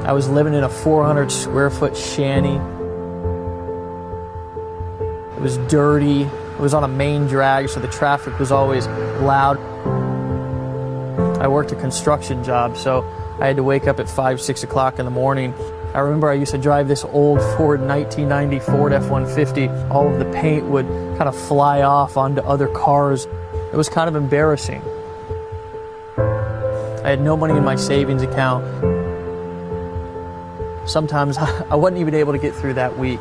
I was living in a 400 square foot shanty. It was dirty. It was on a main drag, so the traffic was always loud. I worked a construction job, so I had to wake up at 5, 6 o'clock in the morning. I remember I used to drive this old Ford 1990 Ford F-150. All of the paint would kind of fly off onto other cars. It was kind of embarrassing. I had no money in my savings account. Sometimes I wasn't even able to get through that week.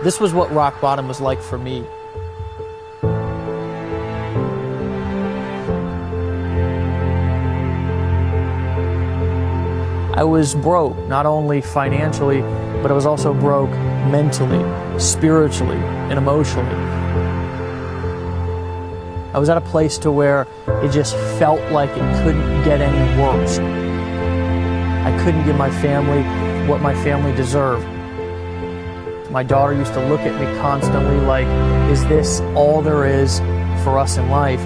This was what rock bottom was like for me. I was broke, not only financially, but I was also broke mentally, spiritually, and emotionally. I was at a place to where it just felt like it couldn't get any worse. I couldn't give my family what my family deserved. My daughter used to look at me constantly like, is this all there is for us in life?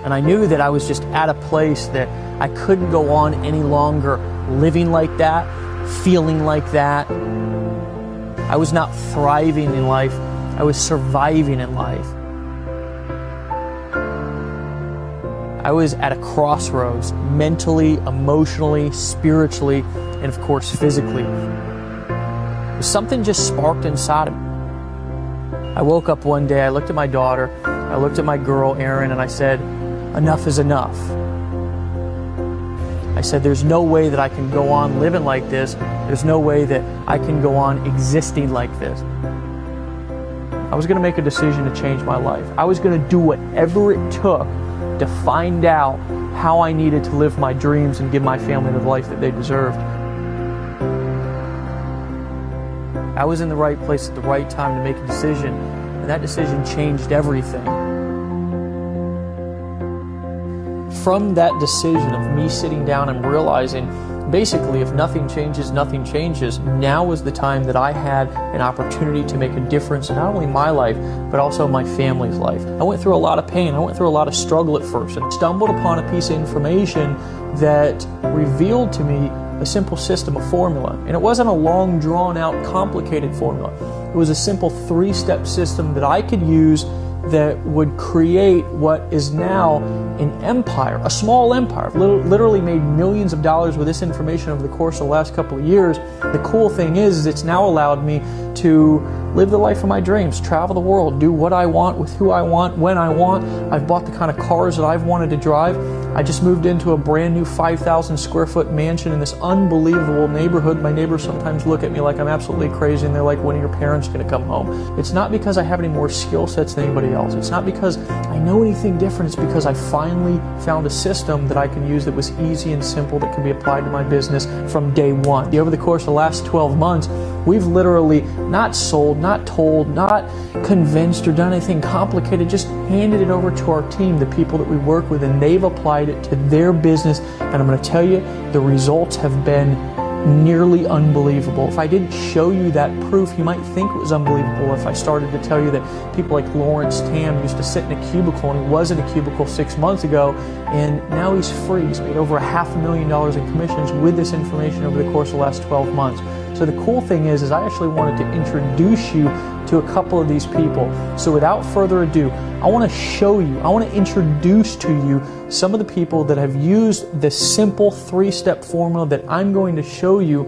And I knew that I was just at a place that I couldn't go on any longer living like that, feeling like that. I was not thriving in life, I was surviving in life. I was at a crossroads, mentally, emotionally, spiritually, and of course physically. Something just sparked inside of me. I woke up one day, I looked at my daughter, I looked at my girl, Erin, and I said, enough is enough. I said, there's no way that I can go on living like this. There's no way that I can go on existing like this. I was going to make a decision to change my life. I was going to do whatever it took to find out how I needed to live my dreams and give my family the life that they deserved. I was in the right place at the right time to make a decision, and that decision changed everything. From that decision of me sitting down and realizing, basically, if nothing changes, nothing changes, now was the time that I had an opportunity to make a difference in not only my life, but also my family's life. I went through a lot of pain. I went through a lot of struggle at first, and stumbled upon a piece of information that revealed to me a simple system, a formula. And it wasn't a long, drawn-out, complicated formula. It was a simple 3-step system that I could use that would create what is now an empire, a small empire. I've literally made millions of dollars with this information over the course of the last couple of years. The cool thing is it's now allowed me to live the life of my dreams, travel the world, do what I want with who I want, when I want. I've bought the kind of cars that I've wanted to drive. I just moved into a brand new 5,000 square foot mansion in this unbelievable neighborhood. My neighbors sometimes look at me like I'm absolutely crazy, and they're like, when are your parents going to come home? It's not because I have any more skill sets than anybody else. It's not because I know anything different. It's because I finally found a system that I can use that was easy and simple, that can be applied to my business from day one. Over the course of the last 12 months, we've literally not sold, not told, not convinced or done anything complicated, just handed it over to our team, the people that we work with, and they've applied it to their business. And I'm going to tell you, the results have been nearly unbelievable. If I didn't show you that proof, you might think it was unbelievable if I started to tell you that people like Lawrence Tam used to sit in a cubicle, and he was in a cubicle 6 months ago, and now he's free. He's made over $500,000 in commissions with this information over the course of the last 12 months. So the cool thing is I actually wanted to introduce you to a couple of these people. So without further ado, I want to show you, I want to introduce to you some of the people that have used the simple 3-step formula that I'm going to show you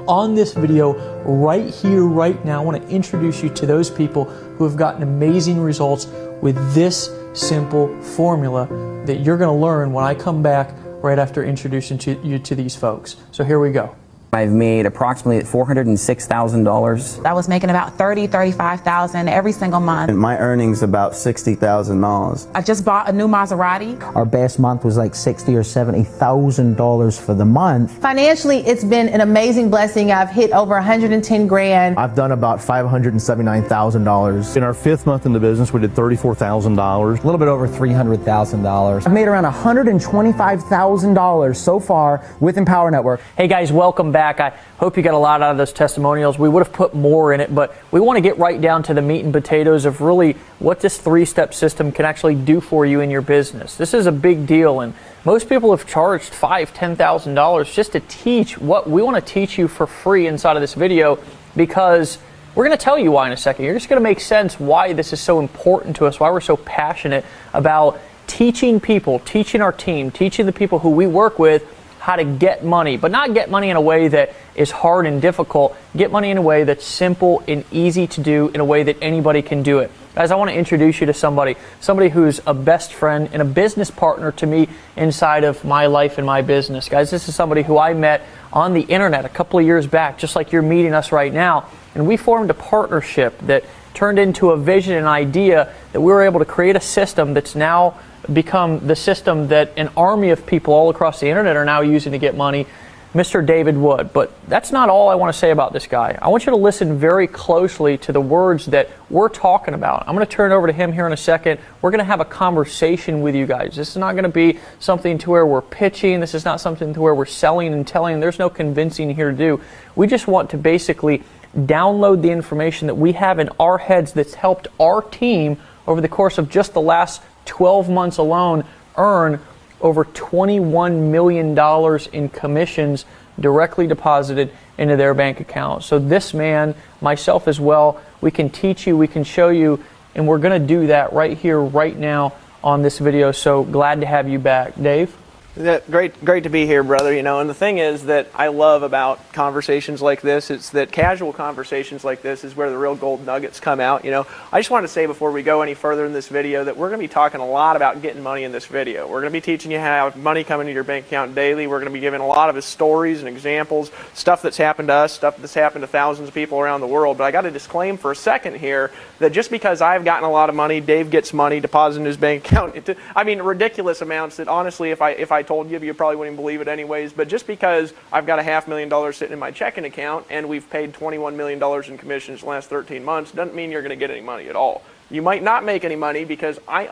on this video right here, right now. I want to introduce you to those people who have gotten amazing results with this simple formula that you're going to learn when I come back right after introducing you to these folks. So here we go. I've made approximately $406,000. I was making about $30,000, $35,000 every single month. And my earnings about $60,000. I just bought a new Maserati. Our best month was like $60,000 or $70,000 for the month. Financially, it's been an amazing blessing. I've hit over 110 grand. I've done about $579,000. In our 5th month in the business, we did $34,000. A little bit over $300,000. I've made around $125,000 so far with Empower Network. Hey guys, welcome back. back. I hope you got a lot out of those testimonials. We would have put more in it, but we want to get right down to the meat and potatoes of really what this 3-step system can actually do for you in your business. This is a big deal, and most people have charged $5,000, $10,000 just to teach what we want to teach you for free inside of this video, because we're going to tell you why in a second. You're just going to make sense why this is so important to us, why we're so passionate about teaching people, teaching our team, teaching the people who we work with how to get money, but not get money in a way that is hard and difficult. Get money in a way that's simple and easy to do, in a way that anybody can do it. Guys, I want to introduce you to somebody who's a best friend and a business partner to me inside of my life and my business. Guys, this is somebody who I met on the internet a couple of years back, just like you're meeting us right now, and we formed a partnership that turned into a vision and idea that we were able to create a system that's now become the system that an army of people all across the internet are now using to get money, Mr. David Wood. But that's not all I want to say about this guy. I want you to listen very closely to the words that we're talking about. I'm going to turn it over to him here in a second. We're going to have a conversation with you guys. This is not going to be something to where we're pitching. This is not something to where we're selling and telling. There's no convincing here to do. We just want to basically download the information that we have in our heads that's helped our team over the course of just the last 12 months alone earn over $21 million in commissions directly deposited into their bank account. So this man, myself as well, we can teach you, we can show you, and we're going to do that right here, right now on this video. So glad to have you back. Dave? Great to be here, brother. And the thing is that I love about conversations like this, it's that casual conversations like this is where the real gold nuggets come out. I just want to say before we go any further in this video that we're going to be talking a lot about getting money in this video. We're going to be teaching you how to have money come into your bank account daily. We're going to be giving a lot of his stories and examples, stuff that's happened to us, stuff that's happened to thousands of people around the world. But I got to disclaim for a second here that just because I've gotten a lot of money, Dave gets money deposited in his bank account. Ridiculous amounts that honestly, if I told you probably wouldn't believe it anyways. But just because I've got a $500,000 sitting in my checking account and we've paid $21 million in commissions the last 13 months doesn't mean you're going to get any money at all. You might not make any money because I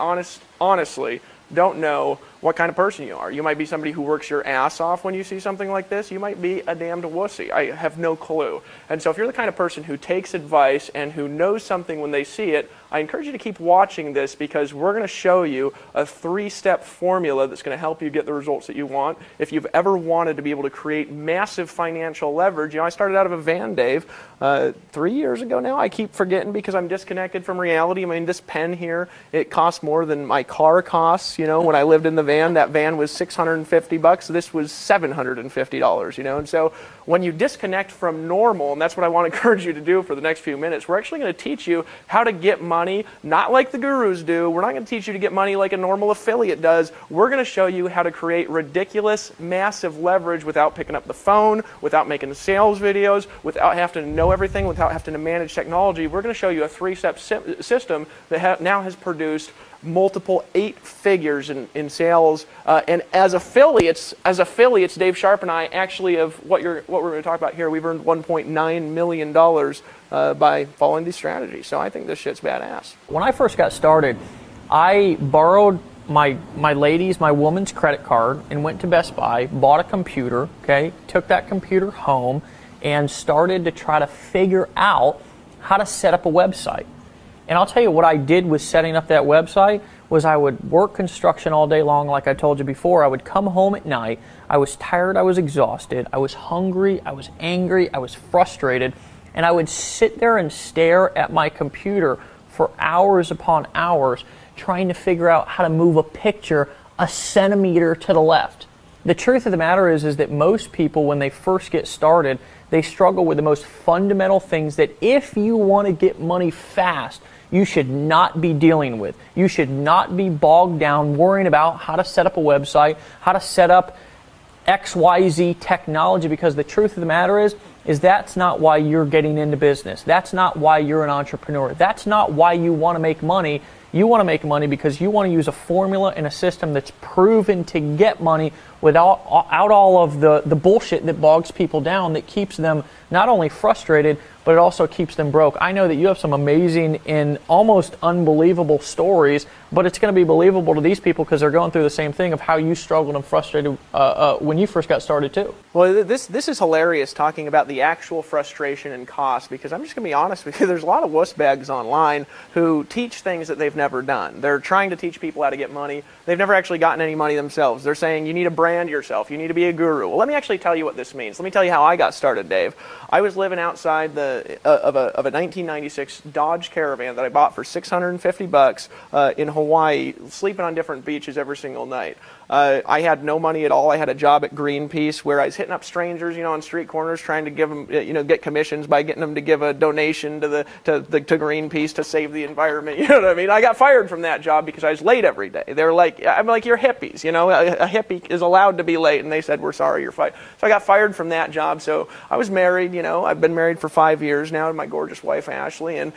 honestly don't know what kind of person you are. You might be somebody who works your ass off when you see something like this. You might be a damned wussy. I have no clue. And so if you're the kind of person who takes advice and who knows something when they see it, I encourage you to keep watching this, because we're going to show you a 3-step formula that's going to help you get the results that you want. If you've ever wanted to be able to create massive financial leverage, I started out of a van, Dave, 3 years ago now. I keep forgetting because I'm disconnected from reality. This pen here, it costs more than my car costs. When I lived in the van, that van was $650. This was $750, And so when you disconnect from normal, and that's what I want to encourage you to do for the next few minutes, we're actually going to teach you how to get money, not like the gurus do. We're not going to teach you to get money like a normal affiliate does. We're going to show you how to create ridiculous, massive leverage without picking up the phone, without making sales videos, without having to know everything, without having to manage technology. We're going to show you a 3-step system that now has produced multiple 8 figures in sales, and as affiliates, Dave Sharp and I actually of what we're going to talk about here, we've earned $1.9 million by following these strategies. So I think this shit's badass. When I first got started, I borrowed my woman's credit card and went to Best Buy, bought a computer, took that computer home and started to try to figure out how to set up a website. And I'll tell you what I did with setting up that website was I would work construction all day long, like I told you before. I would come home at night. I was tired. I was exhausted. I was hungry. I was angry. I was frustrated. And I would sit there and stare at my computer for hours upon hours trying to figure out how to move a picture a centimeter to the left. The truth of the matter is that most people, when they first get started, they struggle with the most fundamental things that if you want to get money fast, you should not be dealing with. You should not be bogged down worrying about how to set up a website, how to set up XYZ technology, because the truth of the matter is that's not why you're getting into business. That's not why you're an entrepreneur. That's not why you want to make money. You want to make money because you want to use a formula and a system that's proven to get money without all of the bullshit that bogs people down, that keeps them not only frustrated, but it also keeps them broke. I know that you have some amazing and almost unbelievable stories, but it's going to be believable to these people because they're going through the same thing of how you struggled and frustrated when you first got started too. Well, this is hilarious, talking about the actual frustration and cost, because I'm just going to be honest with you, there's a lot of wussbags online who teach things that they've never done. They're trying to teach people how to get money. They've never actually gotten any money themselves. They're saying you need to brand yourself, you need to be a guru. Well, let me actually tell you what this means. Let me tell you how I got started, Dave. I was living outside of a 1996 Dodge Caravan that I bought for $650 in Hawaii, sleeping on different beaches every single night. I had no money at all. I had a job at Greenpeace where I was hitting up strangers, on street corners, trying to give them, get commissions by getting them to give a donation to Greenpeace to save the environment. You know what I mean? I got fired from that job because I was late every day. They're like, I'm like, you're hippies. A hippie is allowed to be late, and they said, we're sorry, you're fired. So I got fired from that job. So I was married. I've been married for 5 years now to my gorgeous wife Ashley, and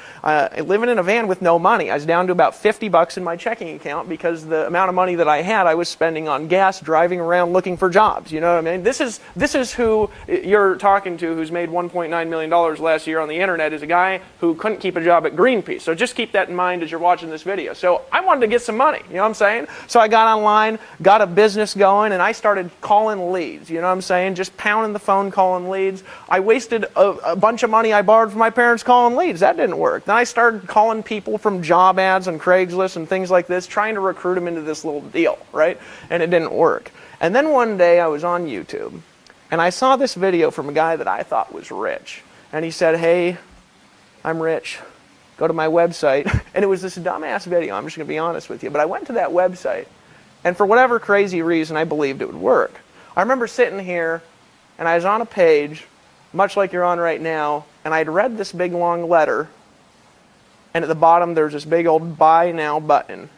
living in a van with no money. I was down to about $50 in my checking account because the amount of money that I had, I was spending on gas, driving around looking for jobs. You know what I mean? This is who you're talking to, who's made $1.9 million last year on the internet, is a guy who couldn't keep a job at Greenpeace. So just keep that in mind as you're watching this video. So I wanted to get some money, you know what I'm saying? So I got online, got a business going, and I started calling leads, you know what I'm saying? Just pounding the phone, calling leads. I wasted a bunch of money I borrowed from my parents calling leads. That didn't work. Then I started calling people from job ads on Craigslist and things like this, trying to recruit them into this little deal, right? And it didn't work. And then one day I was on YouTube, and I saw this video from a guy that I thought was rich. And he said, hey, I'm rich. Go to my website. And it was this dumbass video, I'm just going to be honest with you. But I went to that website, and for whatever crazy reason, I believed it would work. I remember sitting here, and I was on a page, much like you're on right now, and I'd read this big long letter, and at the bottom there's this big old buy now button.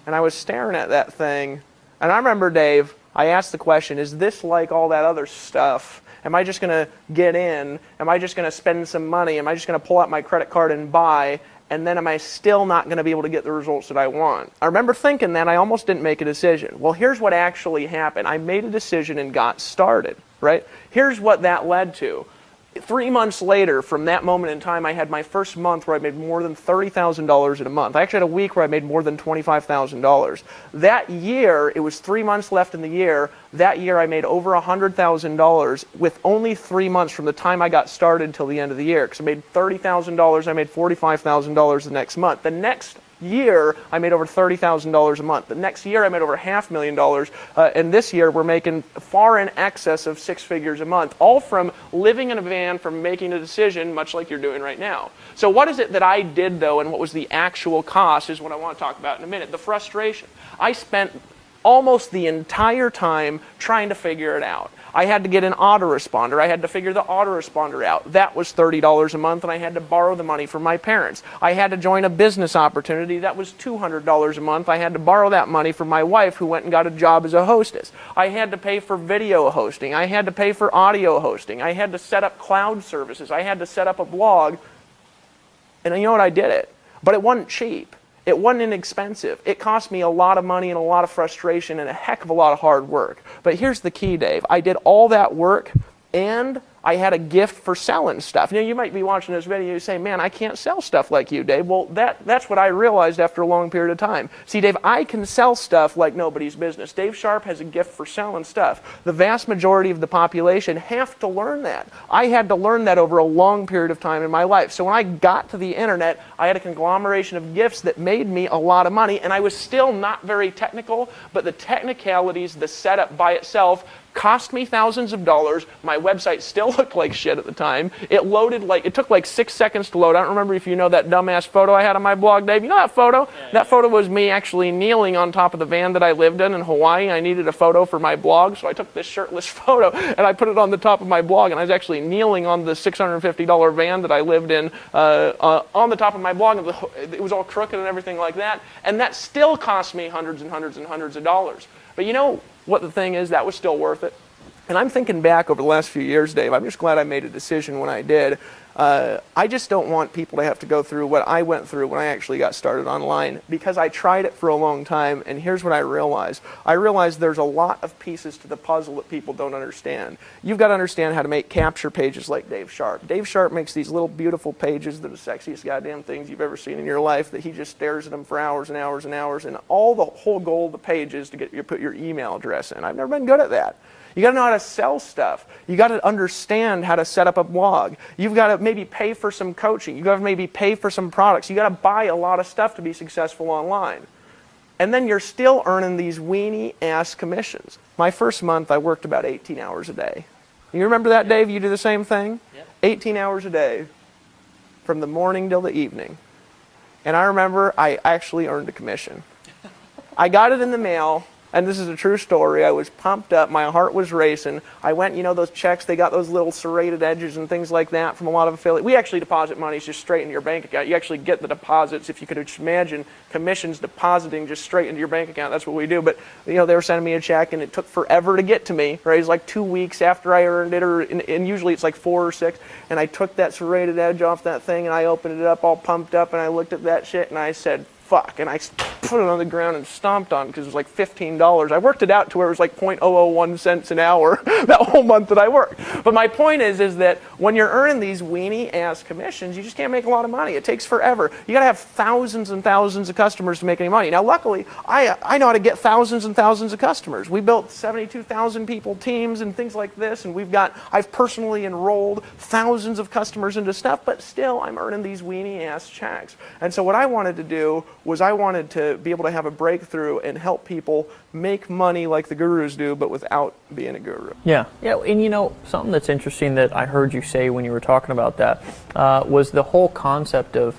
And I was staring at that thing, and I remember, Dave, I asked the question, is this like all that other stuff? Am I just going to get in? Am I just going to spend some money? Am I just going to pull out my credit card and buy? And then am I still not going to be able to get the results that I want? I remember thinking that. I almost didn't make a decision. Well, here's what actually happened. I made a decision and got started, right? Here's what that led to. 3 months later, from that moment in time, I had my first month where I made more than $30,000 in a month. I actually had a week where I made more than $25,000. That year, it was 3 months left in the year. That year, I made over $100,000 with only 3 months from the time I got started till the end of the year. Because I made $30,000, I made $45,000 the next month. The next year, I made over $30,000 a month. The next year, I made over $500,000, and this year, we're making far in excess of 6 figures a month, all from living in a van, from making a decision, much like you're doing right now. So what is it that I did, though, and what was the actual cost is what I want to talk about in a minute. The frustration. I spent almost the entire time trying to figure it out. I had to get an autoresponder. I had to figure the autoresponder out. That was $30 a month, and I had to borrow the money from my parents. I had to join a business opportunity. That was $200 a month. I had to borrow that money from my wife, who went and got a job as a hostess. I had to pay for video hosting. I had to pay for audio hosting. I had to set up cloud services. I had to set up a blog. And you know what? I did it. But it wasn't cheap. It wasn't inexpensive. It cost me a lot of money and a lot of frustration and a heck of a lot of hard work. But here's the key, Dave. I did all that work, and I had a gift for selling stuff. You might be watching this video and say, man, I can't sell stuff like you, Dave. Well, that's what I realized after a long period of time. See, Dave, I can sell stuff like nobody's business. Dave Sharp has a gift for selling stuff. The vast majority of the population have to learn that. I had to learn that over a long period of time in my life. So when I got to the internet, I had a conglomeration of gifts that made me a lot of money, and I was still not very technical, but the technicalities, the setup by itself, cost me thousands of dollars. My website still looked like shit at the time. It took like 6 seconds to load. I don't remember if you know that dumbass photo I had on my blog, Dave. You know that photo? Yeah. That photo was me actually kneeling on top of the van that I lived in Hawaii. I needed a photo for my blog, so I took this shirtless photo and I put it on the top of my blog, and I was actually kneeling on the $650 van that I lived in on the top of my blog. It was all crooked and everything like that, and that still cost me hundreds and hundreds and hundreds of dollars. But you know what the thing is? That was still worth it. And I'm thinking back over the last few years, Dave, I'm just glad I made a decision when I did. I just don't want people to have to go through what I went through when I actually got started online, because I tried it for a long time, and here's what I realized. I realized there's a lot of pieces to the puzzle that people don't understand. You've got to understand how to make capture pages like Dave Sharp. Dave Sharp makes these little beautiful pages that are the sexiest goddamn things you've ever seen in your life, that he just stares at them for hours and hours and hours, and the whole goal of the page is to get you put your email address in. I've never been good at that. You got to know how to sell stuff. You got to understand how to set up a blog. You've got to maybe pay for some coaching. You got to maybe pay for some products. You got to buy a lot of stuff to be successful online. And then you're still earning these weenie ass commissions. My first month I worked about 18 hours a day. You remember that, Dave? You do the same thing? Yep. 18 hours a day from the morning till the evening. And I remember I actually earned a commission. I got it in the mail. And this is a true story. I was pumped up. My heart was racing. I went, you know, those checks, they got those little serrated edges and things like that from a lot of affiliates. We actually deposit money just straight into your bank account. You actually get the deposits, if you could imagine commissions depositing just straight into your bank account. That's what we do. But, you know, they were sending me a check, and it took forever to get to me, right? It was like 2 weeks after I earned it, and usually it's like 4 or 6. And I took that serrated edge off that thing, and I opened it up all pumped up, and I looked at that shit, and I said, fuck, and I put it on the ground and stomped on it because it was like $15. I worked it out to where it was like 0.001 cents an hour that whole month that I worked. But my point is that when you're earning these weenie ass commissions, you just can't make a lot of money. It takes forever. You got to have thousands and thousands of customers to make any money. Now, luckily, I know how to get thousands and thousands of customers. We built 72,000 people teams and things like this, and I've personally enrolled thousands of customers into stuff, but still I'm earning these weenie ass checks. And so what I wanted to do was I wanted to be able to have a breakthrough and help people make money like the gurus do, but without being a guru. Yeah, and you know, something that's interesting that I heard you say when you were talking about that was the whole concept of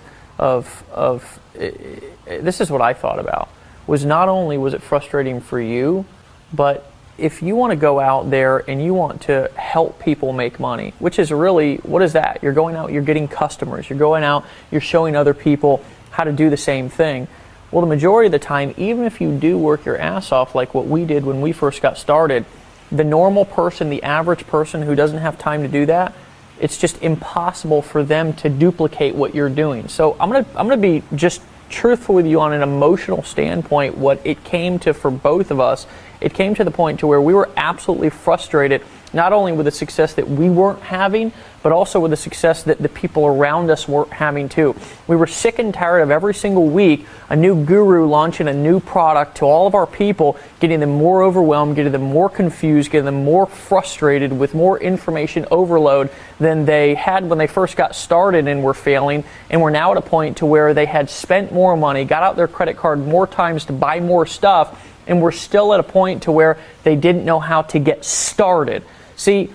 this is what I thought about, was not only was it frustrating for you, but if you want to go out there and you want to help people make money, which is really, what is that? You're going out, you're getting customers, you're going out, you're showing other people how to do the same thing. Well, the majority of the time, even if you do work your ass off like what we did when we first got started, the normal person, the average person who doesn't have time to do that, it's just impossible for them to duplicate what you're doing. So I'm gonna be just truthful with you on an emotional standpoint. What it came to for both of us, it came to the point to where we were absolutely frustrated, not only with the success that we weren't having, but also with the success that the people around us weren't having too. We were sick and tired of every single week a new guru launching a new product to all of our people, getting them more overwhelmed, getting them more confused, getting them more frustrated with more information overload than they had when they first got started and were failing. And we're now at a point to where they had spent more money, got out their credit card more times to buy more stuff, and we're still at a point to where they didn't know how to get started. See,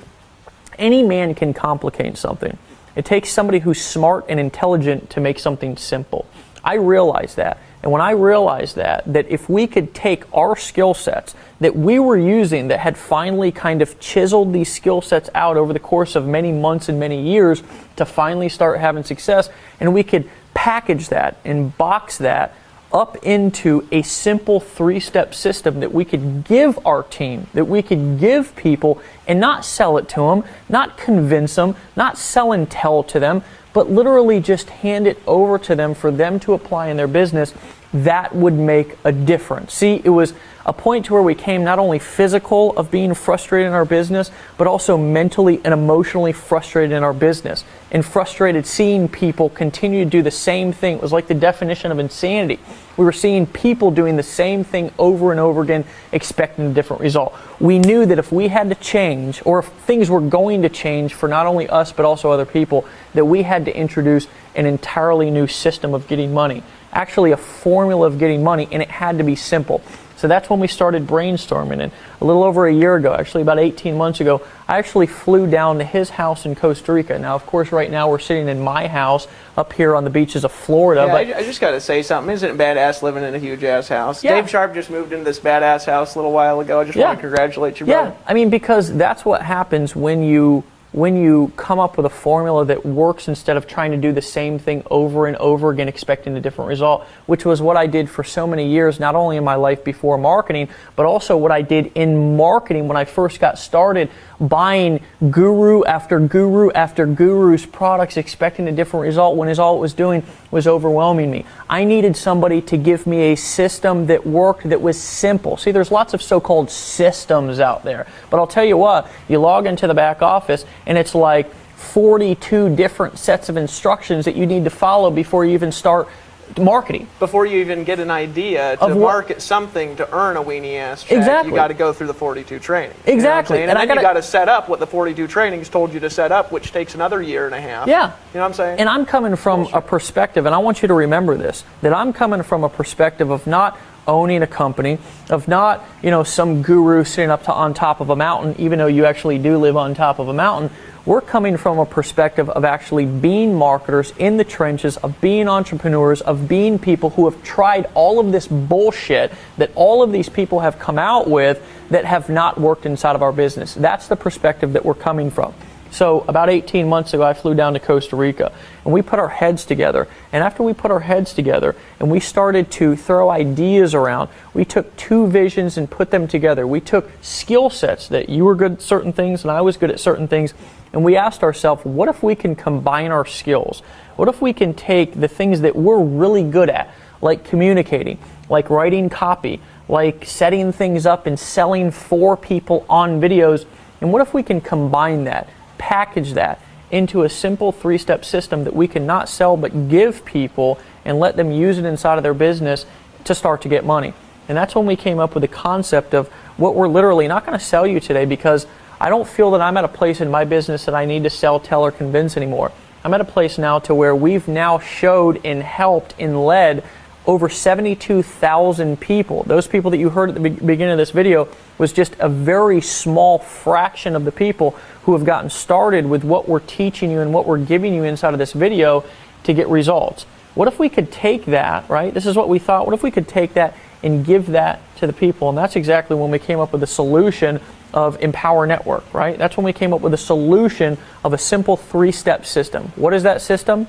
any man can complicate something. It takes somebody who's smart and intelligent to make something simple. I realized that. And when I realized that if we could take our skill sets that we were using, that had finally kind of chiseled these skill sets out over the course of many months and many years to finally start having success, and we could package that and box that up into a simple 3-step system that we could give our team, that we could give people, and not sell it to them, not convince them, not sell and tell to them, but literally just hand it over to them for them to apply in their business, that would make a difference. See, it was a point to where we came not only physical of being frustrated in our business, but also mentally and emotionally frustrated in our business, and frustrated seeing people continue to do the same thing. It was like the definition of insanity. We were seeing people doing the same thing over and over again, expecting a different result. We knew that if we had to change, or if things were going to change for not only us but also other people, that we had to introduce an entirely new system of getting money. Actually a formula of getting money, and it had to be simple. So that's when we started brainstorming, and a little over a year ago, actually about 18 months ago, I actually flew down to his house in Costa Rica. Now, of course, right now we're sitting in my house up here on the beaches of Florida. Yeah, but I just got to say something. Isn't it badass living in a huge-ass house? Yeah. Dave Sharp just moved into this badass house a little while ago. I just want to congratulate you, brother. Yeah, I mean, because that's what happens when you when you come up with a formula that works instead of trying to do the same thing over and over again expecting a different result, which was what I did for so many years, not only in my life before marketing, but also what I did in marketing when I first got started, buying guru after guru's products expecting a different result when all it was doing was overwhelming me. I needed somebody to give me a system that worked, that was simple. See, there's lots of so-called systems out there, but I'll tell you what, you log into the back office and it's like 42 different sets of instructions that you need to follow before you even start marketing. Before you even get an idea to market something to earn a weenie ass check, exactly. You got to go through the 42 training. Exactly. You know and then you got to set up what the 42 trainings told you to set up, which takes another year and a half. Yeah. You know what I'm saying? And I'm coming from a perspective, and I want you to remember this, that I'm coming from a perspective of not owning a company, of not, some guru sitting on top of a mountain, even though you actually do live on top of a mountain. We're coming from a perspective of actually being marketers in the trenches, of being entrepreneurs, of being people who have tried all of this bullshit that all of these people have come out with that have not worked inside of our business. That's the perspective that we're coming from. So about 18 months ago, I flew down to Costa Rica, and we put our heads together. And after we put our heads together and we started to throw ideas around, we took two visions and put them together. We took skill sets that you were good at certain things and I was good at certain things, and we asked ourselves, what if we can combine our skills? What if we can take the things that we're really good at, like communicating, like writing copy, like setting things up and selling for people on videos, and what if we can combine that, package that into a simple 3-step system that we can not sell but give people and let them use it inside of their business to start to get money? And that's when we came up with the concept of what we're literally not going to sell you today, because I don't feel that I'm at a place in my business that I need to sell, tell, or convince anymore. I'm at a place now to where we've now showed and helped and led over 72,000 people. Those people that you heard at the beginning of this video was just a very small fraction of the people who have gotten started with what we're teaching you and what we're giving you inside of this video to get results. What if we could take that, right? This is what we thought. What if we could take that and give that to the people? And that's exactly when we came up with the solution of Empower Network, right? That's when we came up with a solution of a simple 3-step system. What is that system?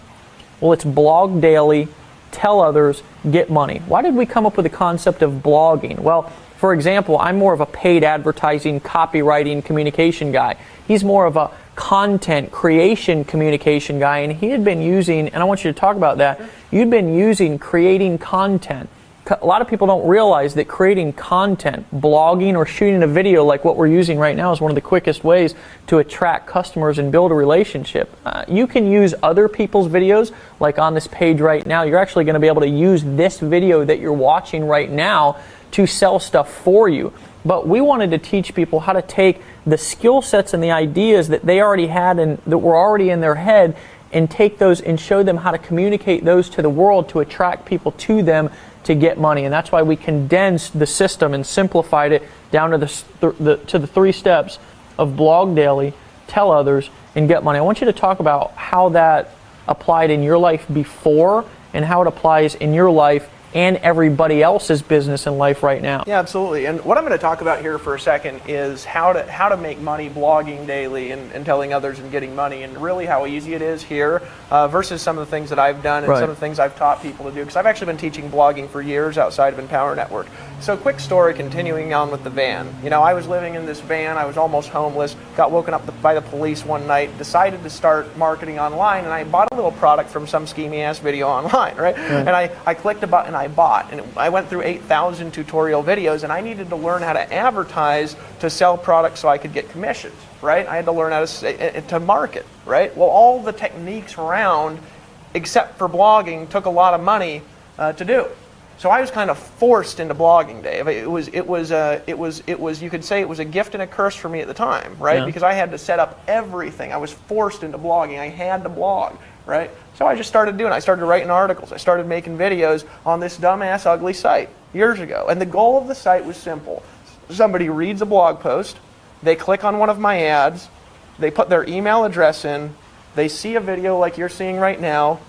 Well, it's blog daily, tell others, get money. Why did we come up with the concept of blogging? Well, for example, I'm more of a paid advertising, copywriting, communication guy. He's more of a content creation communication guy, and he had been using, and I want you to talk about that, you'd been using creating content. A lot of people don't realize that creating content, blogging, or shooting a video like what we're using right now is one of the quickest ways to attract customers and build a relationship. You can use other people's videos, like on this page right now. You're actually going to be able to use this video that you're watching right now to sell stuff for you. But we wanted to teach people how to take the skill sets and the ideas that they already had and that were already in their head, and take those and show them how to communicate those to the world to attract people to them to get money. And that's why we condensed the system and simplified it down to the 3 steps of blog daily, tell others, and get money. I want you to talk about how that applied in your life before and how it applies in your life and everybody else's business and life right now. Yeah, absolutely. And what I'm going to talk about here for a second is how to make money blogging daily and telling others and getting money, and really how easy it is here versus some of the things that I've done and some of the things I've taught people to do, because I've actually been teaching blogging for years outside of Empower Network. So quick story, continuing on with the van. I was living in this van, I was almost homeless, got woken up by the police one night, decided to start marketing online, and I bought a little product from some schemy ass video online, right? And I clicked a button, I bought, and I went through 8,000 tutorial videos, and I needed to learn how to advertise to sell products so I could get commissions, right? I had to learn how to market, right? Well, all the techniques around, except for blogging, took a lot of money to do. So I was kind of forced into blogging, Dave. It was you could say it was a gift and a curse for me at the time, right? Because I had to set up everything. I was forced into blogging. I had to blog, right? So I just started doing it. I started writing articles. I started making videos on this dumbass ugly site years ago. And the goal of the site was simple. Somebody reads a blog post, they click on one of my ads, they put their email address in, they see a video like you're seeing right now,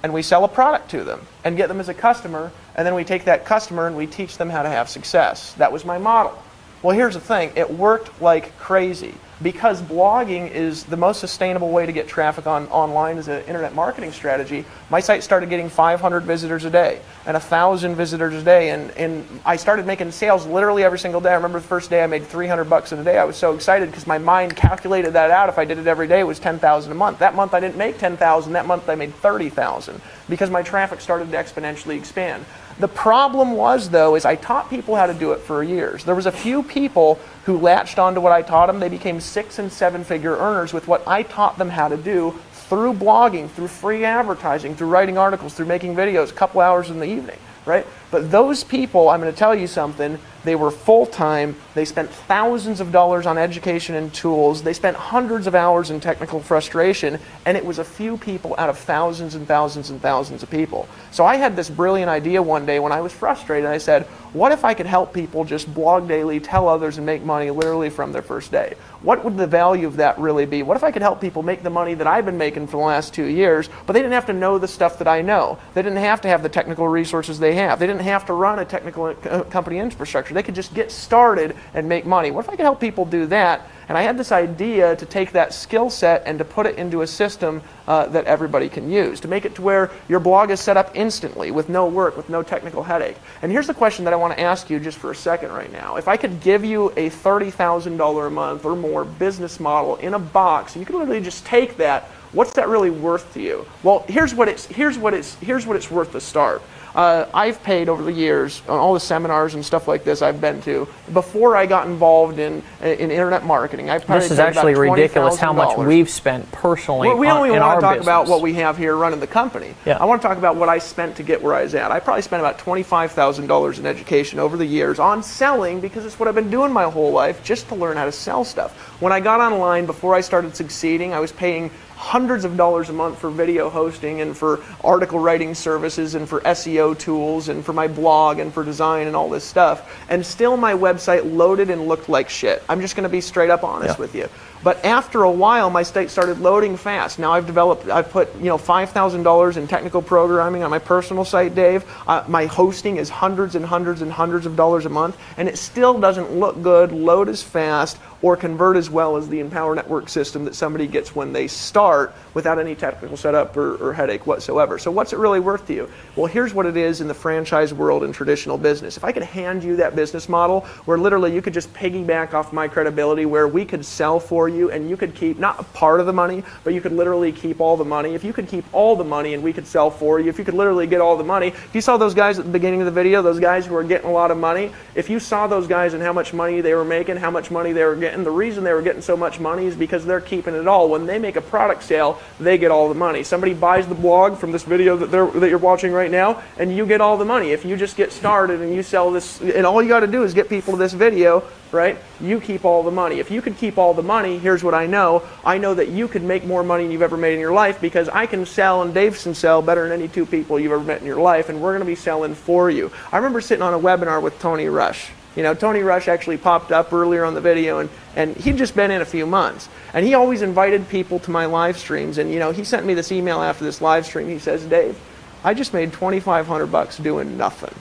and we sell a product to them and get them as a customer, and then we take that customer and we teach them how to have success. That was my model. Well, here's the thing. It worked like crazy. Because blogging is the most sustainable way to get traffic online as an internet marketing strategy, my site started getting 500 visitors a day and 1,000 visitors a day, and I started making sales literally every single day. I remember the first day I made $300 in a day. I was so excited because my mind calculated that out. If I did it every day, it was $10,000 a month. That month I didn't make $10,000. That month I made $30,000 because my traffic started to exponentially expand. The problem was, though, is I taught people how to do it for years. There was a few people who latched onto what I taught them. They became 6- and 7-figure earners with what I taught them how to do through blogging, through free advertising, through writing articles, through making videos a couple hours in the evening, right? But those people, I'm going to tell you something, they were full-time, they spent thousands of dollars on education and tools, they spent hundreds of hours in technical frustration, and it was a few people out of thousands and thousands and thousands of people. So I had this brilliant idea one day when I was frustrated. I said, what if I could help people just blog daily, tell others, and make money literally from their first day? What would the value of that really be? What if I could help people make the money that I've been making for the last 2 years, but they didn't have to know the stuff that I know. They didn't have to have the technical resources they have. They didn't have to run a technical company infrastructure. They could just get started and make money. What if I could help people do that? And I had this idea to take that skill set and to put it into a system that everybody can use, to make it to where your blog is set up instantly with no work, with no technical headache. And here's the question that I want to ask you just for a second right now. If I could give you a $30,000 a month or more business model in a box, and you could literally just take that, what's that really worth to you? Well, here's what it's worth to start. I've paid over the years on all the seminars and stuff like this I've been to. Before I got involved in internet marketing, I've probably This is paid actually about ridiculous how much $20,000. we've spent personally We don't even in want our to talk business. about what we have here running the company. Yeah. I want to talk about what I spent to get where I was at. I probably spent about $25,000 in education over the years on selling, because it's what I've been doing my whole life, just to learn how to sell stuff. When I got online, before I started succeeding, I was paying hundreds of dollars a month for video hosting and for article writing services and for SEO tools and for my blog and for design and all this stuff. And still my website loaded and looked like shit. I'm just going to be straight up honest with you. But after a while, my site started loading fast. Now I've put $5,000 in technical programming on my personal site, Dave. My hosting is hundreds and hundreds and hundreds of dollars a month, and it still doesn't look good, load as fast, or convert as well as the Empower Network system that somebody gets when they start without any technical setup or headache whatsoever. So what's it really worth to you? Well, here's what it is in the franchise world and traditional business. If I could hand you that business model where literally you could just piggyback off my credibility, where we could sell for you and you could keep not a part of the money, but you could literally keep all the money. If you could keep all the money and we could sell for you, if you could literally get all the money. If you saw those guys at the beginning of the video, those guys who were getting a lot of money, if you saw those guys and how much money they were making, how much money they were getting, the reason they were getting so much money is because they're keeping it all. When they make a product sale, they get all the money. Somebody buys the blog from this video that you're watching right now, and you get all the money. If you just get started and you sell this, and all you got to do is get people to this video, right? You keep all the money. If you could keep all the money, here's what I know. I know that you could make more money than you've ever made in your life, because I can sell and Dave can sell better than any two people you've ever met in your life, and we're going to be selling for you. I remember sitting on a webinar with Tony Rush. Tony Rush actually popped up earlier on the video, and he'd just been in a few months. And he always invited people to my live streams, and he sent me this email after this live stream. He says, Dave, I just made $2,500 doing nothing.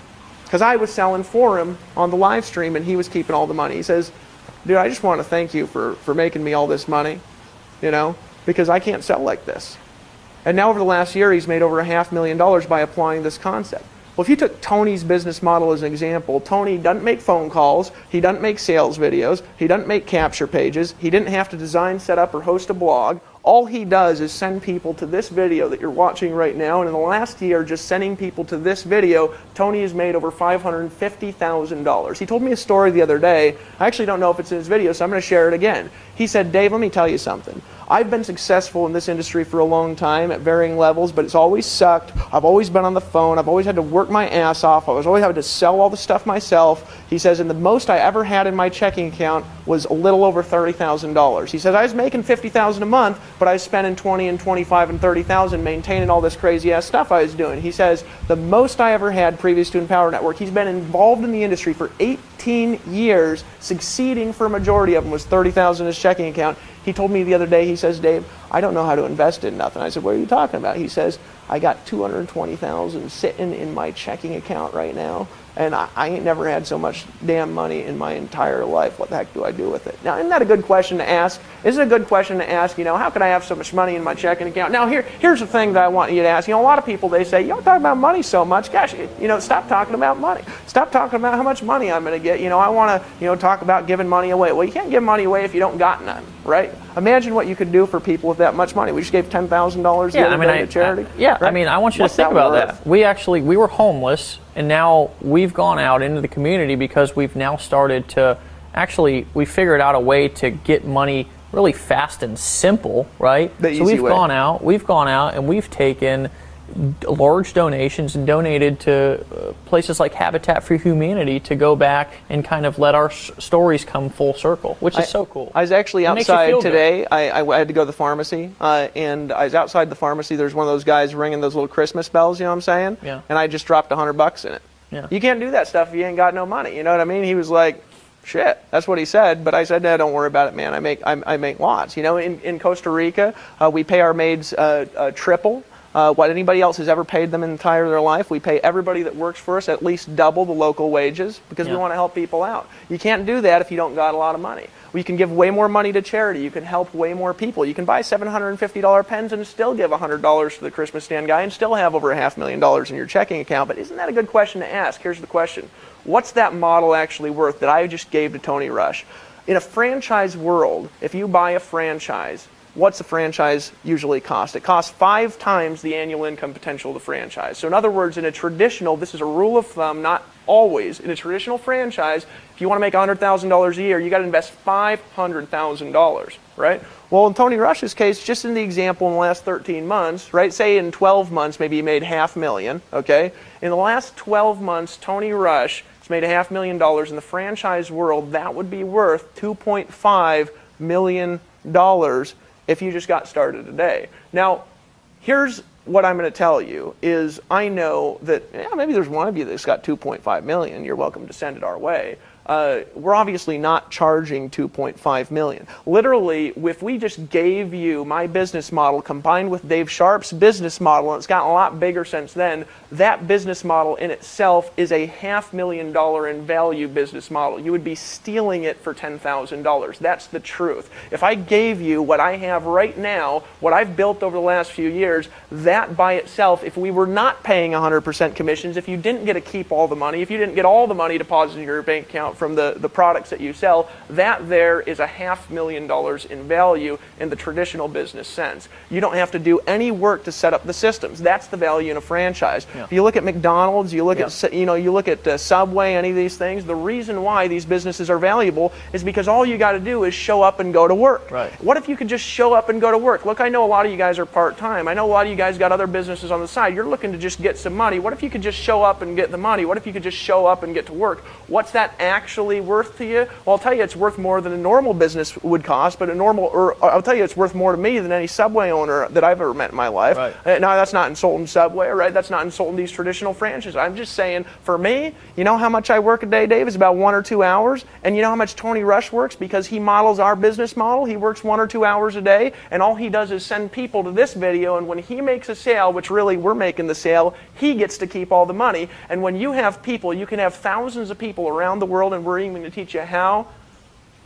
Because I was selling for him on the live stream, and he was keeping all the money. He says, dude, I just want to thank you for making me all this money, because I can't sell like this. And now over the last year, he's made over $500,000 by applying this concept. Well, if you took Tony's business model as an example, Tony doesn't make phone calls, he doesn't make sales videos, he doesn't make capture pages, he didn't have to design, set up, or host a blog. All he does is send people to this video that you're watching right now, and in the last year, just sending people to this video, Tony has made over $550,000. He told me a story the other day. I actually don't know if it's in his video, so I'm going to share it again. He said, Dave, let me tell you something. I've been successful in this industry for a long time at varying levels, but it's always sucked. I've always been on the phone. I've always had to work my ass off. I was always having to sell all the stuff myself. He says, and the most I ever had in my checking account was a little over $30,000. He says, I was making $50,000 a month, but I was spending $20,000 and $25,000 and $30,000 maintaining all this crazy ass stuff I was doing. He says, the most I ever had previous to Empower Network, he's been involved in the industry for 18 years, succeeding for a majority of them, was $30,000 in his checking account. He told me the other day, he says, Dave, I don't know how to invest in nothing. I said, what are you talking about? He says, I got $220,000 sitting in my checking account right now. and I ain't never had so much damn money in my entire life. What the heck do I do with it? Now, isn't that a good question to ask? Isn't it a good question to ask, how can I have so much money in my checking account? Now, here's the thing that I want you to ask. A lot of people, they say, you don't talk about money so much. Gosh, stop talking about money. Stop talking about how much money I'm going to get. I want to, talk about giving money away. Well, you can't give money away if you don't got none, right? Imagine what you could do for people with that much money. We just gave $10,000 the other day to charity. Right? I want you to think about that. We were homeless, and now we've gone out into the community because we've now started to we figured out a way to get money really fast and simple, right? So we've gone out and we've taken large donations and donated to places like Habitat for Humanity to go back and kind of let our stories come full circle, which is so cool. I was actually outside today. I had to go to the pharmacy, and I was outside the pharmacy. There's one of those guys ringing those little Christmas bells, you know what I'm saying? Yeah. And I just dropped $100 in it. Yeah. You can't do that stuff if you ain't got no money, you know what I mean? He was like, shit, that's what he said, but I said, no, don't worry about it, man. I make lots. In Costa Rica, we pay our maids triple what anybody else has ever paid them in their life. We pay everybody that works for us at least double the local wages because we want to help people out. You can't do that if you don't got a lot of money. We can give way more money to charity. You can help way more people. You can buy $750 pens and still give $100 to the Christmas stand guy and still have over $500,000 in your checking account. But isn't that a good question to ask? Here's the question. What's that model actually worth that I just gave to Tony Rush? In a franchise world, if you buy a franchise, what's a franchise usually cost? It costs 5 times the annual income potential of the franchise. So in other words, in a traditional, this is a rule of thumb, not always, in a traditional franchise, if you want to make $100,000 a year, you got to invest $500,000, right? Well, in Tony Rush's case, just in the example in the last 13 months, right? Say in 12 months, maybe he made $500,000, okay? In the last 12 months, Tony Rush has made $500,000 in the franchise world. That would be worth $2.5 million if you just got started today. Now, here's what I'm going to tell you is I know that maybe there's one of you that's got $2.5 million. You're welcome to send it our way. We're obviously not charging $2.5 million. Literally, if we just gave you my business model combined with Dave Sharp's business model, and it's gotten a lot bigger since then, that business model in itself is a $500,000 in value business model. You would be stealing it for $10,000. That's the truth. If I gave you what I have right now, what I've built over the last few years, that by itself, if we were not paying 100% commissions, if you didn't get to keep all the money, if you didn't get all the money deposited in your bank account from the products that you sell, that there is a $500,000 in value in the traditional business sense. You don't have to do any work to set up the systems. That's the value in a franchise. Yeah. If you look at McDonald's, you look at you look at Subway, any of these things, the reason why these businesses are valuable is because all you got to do is show up and go to work. Right. What if you could just show up and go to work? Look, I know a lot of you guys are part-time. I know a lot of you guys got other businesses on the side. You're looking to just get some money. What if you could just show up and get the money? What if you could just show up and get to work? What's that actually worth to you? Well, I'll tell you it's worth more than a normal business would cost, but I'll tell you it's worth more to me than any Subway owner that I've ever met in my life. Right. Now, that's not insulting Subway, right? That's not insulting these traditional franchises. I'm just saying, for me, you know how much I work a day, Dave? Is about 1 or 2 hours. And you know how much Tony Rush works? Because he models our business model. He works 1 or 2 hours a day, and all he does is send people to this video, and when he makes a sale, which really we're making the sale, he gets to keep all the money. And when you have people, you can have thousands of people around the world, and we're aiming to teach you how,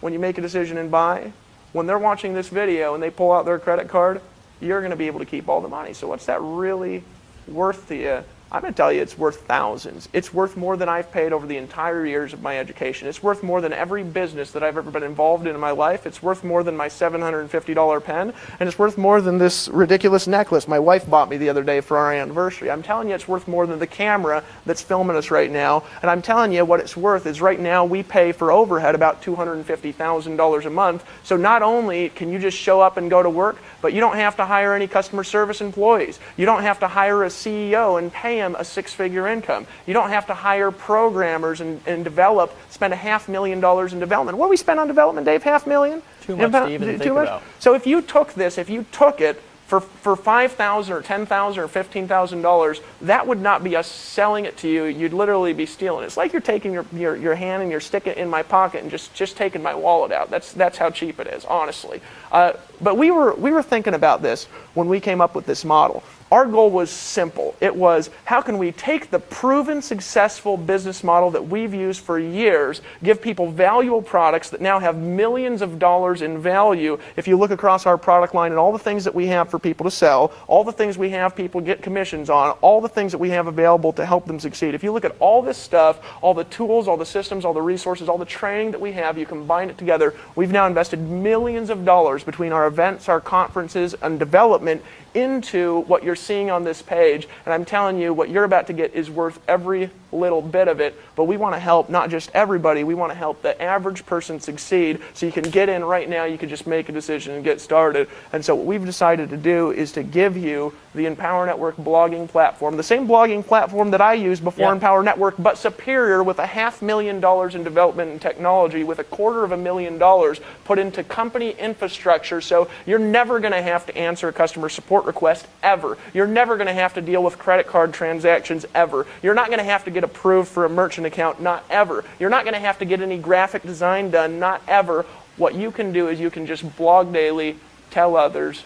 when you make a decision and buy, when they're watching this video and they pull out their credit card, you're going to be able to keep all the money. So what's that really worth to you? I'm going to tell you it's worth thousands. It's worth more than I've paid over the entire years of my education. It's worth more than every business that I've ever been involved in my life. It's worth more than my $750 pen. And it's worth more than this ridiculous necklace my wife bought me the other day for our anniversary. I'm telling you it's worth more than the camera that's filming us right now. And I'm telling you what it's worth is right now we pay for overhead about $250,000 a month. So not only can you just show up and go to work, but you don't have to hire any customer service employees. You don't have to hire a CEO and pay him a 6-figure income. You don't have to hire programmers and spend $500,000 in development. What do we spend on development, Dave? $500,000? Too much to even think about. So if you took this, if you took it for $5,000 or $10,000 or $15,000, that would not be us selling it to you. You'd literally be stealing it. It's like you're taking your hand and you're sticking it in my pocket and just taking my wallet out. That's how cheap it is, honestly. But we were thinking about this when we came up with this model. Our goal was simple. It was, how can we take the proven successful business model that we've used for years, give people valuable products that now have millions of dollars in value. If you look across our product line and all the things that we have for people to sell, all the things we have people get commissions on, all the things that we have available to help them succeed. If you look at all this stuff, all the tools, all the systems, all the resources, all the training that we have, you combine it together, we've now invested millions of dollars between our events, our conferences, and development into what you're seeing on this page. And I'm telling you, what you're about to get is worth every little bit of it. But we want to help not just everybody, we want to help the average person succeed. So you can get in right now, you can just make a decision and get started. And so what we've decided to do is to give you the Empower Network blogging platform, the same blogging platform that I used before Empower Network, but superior, with $500,000 in development and technology, with $250,000 put into company infrastructure. So you're never going to have to answer a customer support request ever. You're never going to have to deal with credit card transactions ever. You're not going to have to get approved for a merchant account, not ever. You're not going to have to get any graphic design done, not ever. What you can do is you can just blog daily, tell others,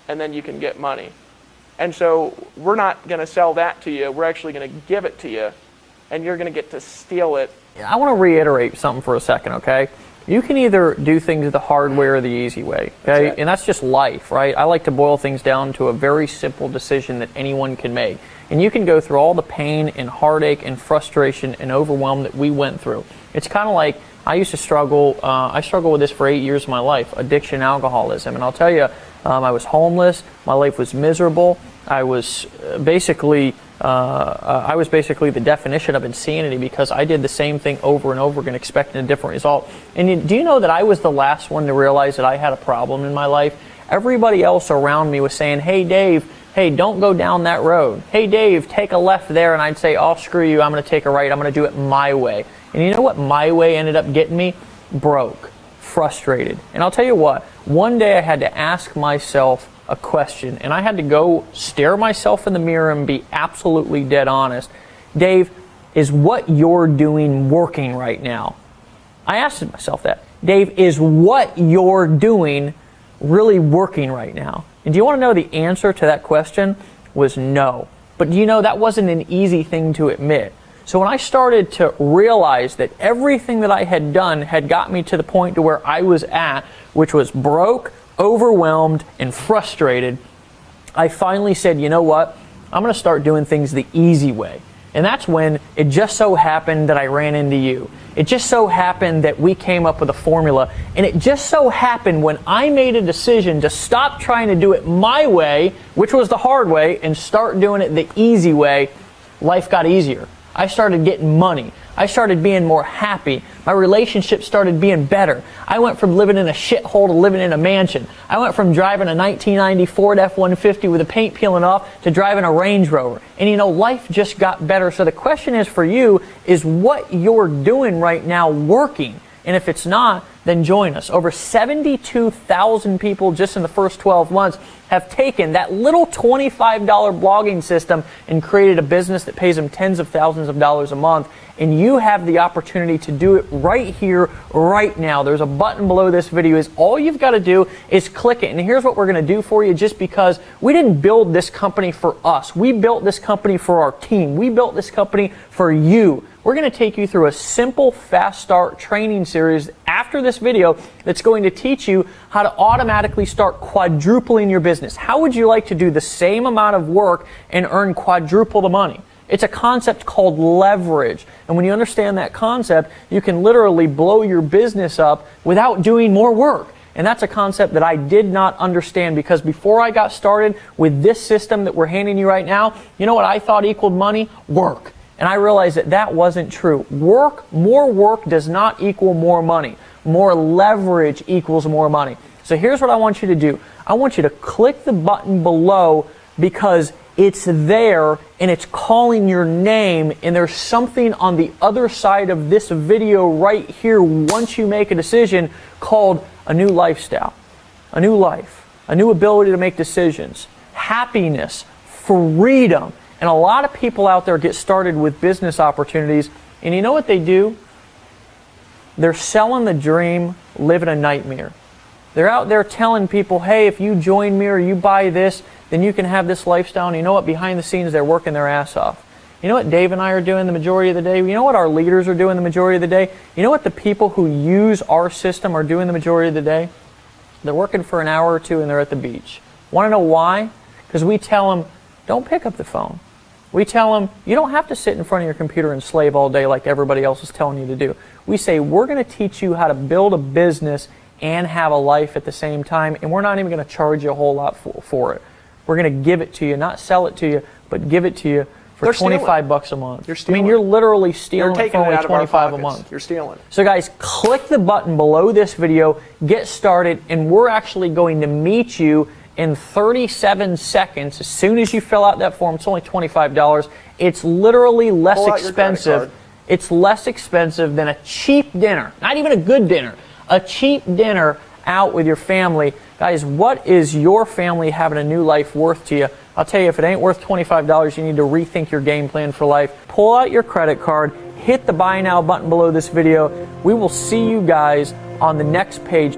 and then you can get money. And so we're not going to sell that to you. We're actually going to give it to you, and you're going to get to steal it. I want to reiterate something for a second, okay? You can either do things the hard way or the easy way, okay? That's it. And that's just life, right? I like to boil things down to a very simple decision that anyone can make. And you can go through all the pain and heartache and frustration and overwhelm that we went through. It's kind of like, I used to struggle, I struggled with this for 8 years of my life, addiction, alcoholism. And I'll tell you, I was homeless, my life was miserable. I was basically the definition of insanity, because I did the same thing over and over again, expecting a different result. And do you know that I was the last one to realize that I had a problem in my life? Everybody else around me was saying, hey Dave, hey, don't go down that road. Hey Dave, take a left there. And I'd say, oh, screw you, I'm going to take a right. I'm going to do it my way. And you know what my way ended up getting me? Broke, frustrated. And I'll tell you what, one day I had to ask myself a question, and I had to go stare myself in the mirror and be absolutely dead honest. Dave, is what you're doing working right now? I asked myself that. Dave, is what you're doing really working right now? And do you want to know the answer to that question was no. But you know, that wasn't an easy thing to admit. So when I started to realize that everything that I had done had got me to the point to where I was at, which was broke, overwhelmed, and frustrated, I finally said, you know what? I'm going to start doing things the easy way. And that's when it just so happened that I ran into you. It just so happened that we came up with a formula. And it just so happened when I made a decision to stop trying to do it my way, which was the hard way, and start doing it the easy way, life got easier. I started getting money. I started being more happy. My relationship started being better. I went from living in a shithole to living in a mansion. I went from driving a 1990 Ford F-150 with the paint peeling off to driving a Range Rover. And you know, life just got better. So the question is for you, is what you're doing right now working? And if it's not, then join us. Over 72,000 people just in the first 12 months have taken that little $25 blogging system and created a business that pays them tens of thousands of dollars a month. And you have the opportunity to do it right here, right now. There's a button below this video. All you've got to do is click it. And here's what we're going to do for you, just because we didn't build this company for us. We built this company for our team. We built this company for you. We're going to take you through a simple fast start training series after this video that's going to teach you how to automatically start quadrupling your business. How would you like to do the same amount of work and earn quadruple the money? It's a concept called leverage. And when you understand that concept, you can literally blow your business up without doing more work. And that's a concept that I did not understand, because before I got started with this system that we're handing you right now, you know what I thought equaled money? Work. And I realized that that wasn't true. More work does not equal more money. More leverage equals more money. So here's what I want you to do. I want you to click the button below, because it's there and it's calling your name, and there's something on the other side of this video right here once you make a decision called a new lifestyle, a new life, a new ability to make decisions, happiness, freedom. And a lot of people out there get started with business opportunities, and you know what they do? They're selling the dream, living a nightmare. They're out there telling people, hey, if you join me or you buy this, then you can have this lifestyle. And you know what? Behind the scenes, they're working their ass off. You know what Dave and I are doing the majority of the day? You know what our leaders are doing the majority of the day? You know what the people who use our system are doing the majority of the day? They're working for an hour or two and they're at the beach. Want to know why? Because we tell them, don't pick up the phone. We tell them, you don't have to sit in front of your computer and slave all day like everybody else is telling you to do. We say, we're going to teach you how to build a business and have a life at the same time, and we're not even going to charge you a whole lot for it. We're going to give it to you, not sell it to you, but give it to you for 25 bucks a month. You're stealing. I mean, you're literally stealing it for only out of our 25 a pockets. month. You're stealing it. So guys, click the button below this video, get started, and we're actually going to meet you in 37 seconds. As soon as you fill out that form, it's only $25. It's literally less expensive. It's less expensive than a cheap dinner, not even a good dinner, a cheap dinner out with your family. Guys, what is your family having a new life worth to you? I'll tell you, if it ain't worth $25, you need to rethink your game plan for life. Pull out your credit card, hit the buy now button below this video. We will see you guys on the next page.